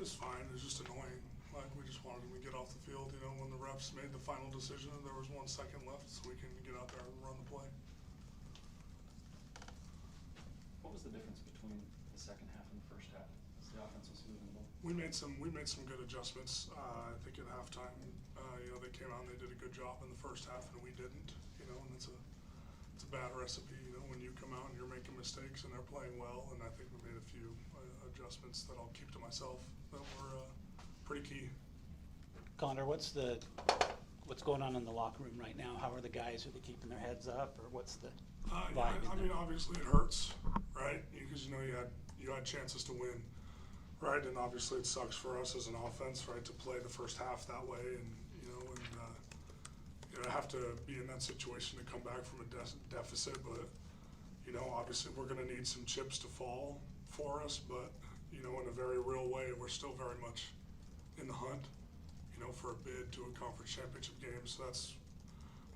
was fine. It was just annoying. Like, we just wanted him to get off the field, you know, when the refs made the final decision and there was 1 second left, so we can get out there and run the play. What was the difference between the second half and the first half as the offense was moving the ball? We made some good adjustments. I think at halftime, you know, they came out and they did a good job in the first half, and we didn't. You know, and it's a bad recipe. You know, when you come out and you're making mistakes and they're playing well. And I think we made a few adjustments that I'll keep to myself that were pretty key. Connor, what's going on in the locker room right now? How are the guys? Are they keeping their heads up, or what's the vibe? I mean, obviously it hurts, right? Because you know you had chances to win, right? And obviously it sucks for us as an offense, right, to play the first half that way, and you know, have to be in that situation to come back from a deficit. But you know, obviously we're going to need some chips to fall for us, but you know, in a very real way, we're still very much in the hunt, you know, for a bid to a conference championship game. So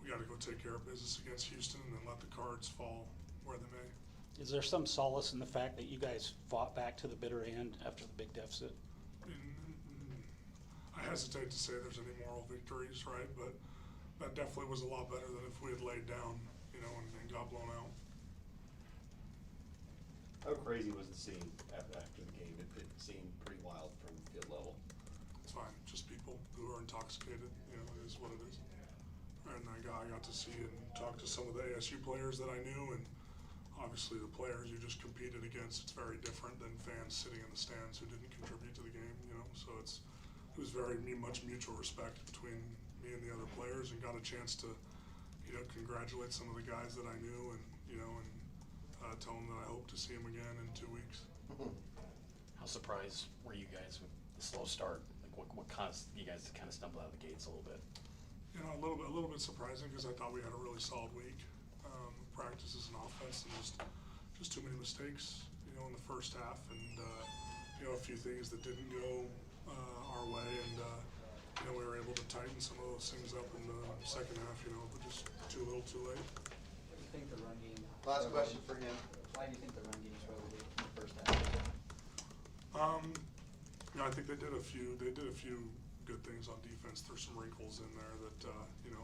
we got to go take care of business against Houston and then let the cards fall where they may. Is there some solace in the fact that you guys fought back to the bitter end after the big deficit? I hesitate to say there's any moral victories, right? But that definitely was a lot better than if we had laid down, you know, and got blown out. How crazy was the scene after the game? It seemed pretty wild from field level. It's fine. Just people who are intoxicated, you know, it is what it is. And I got to see and talk to some of the ASU players that I knew, and obviously the players you just competed against, it's very different than fans sitting in the stands who didn't contribute to the game, you know. So it was very much mutual respect between me and the other players, and got a chance to, you know, congratulate some of the guys that I knew, and you know, and tell them that I hope to see them again in 2 weeks. How surprised were you guys with the slow start? Like, what caused you guys to kind of stumble out of the gates a little bit? You know, a little bit surprising, because I thought we had a really solid week. Practices and offense, and just too many mistakes, you know, in the first half, and you know, a few things that didn't go our way, and you know, we were able to tighten some of those things up in the second half, you know, but just too little, too late. What do you think the run game? Last question for him. Why do you think the run game struggled in the first half? You know, I think they did a few good things on defense. There's some wrinkles in there that you know,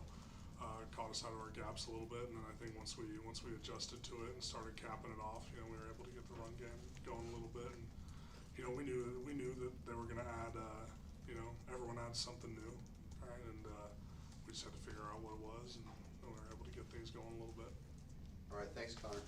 caught us out of our gaps a little bit, and then I think once we adjusted to it and started capping it off, you know, we were able to get the run game going a little bit, and you know, we knew that they were going to add, you know, everyone adds something new, right? And we just had to figure out what it was, and we were able to get things going a little bit. All right, thanks, Connor.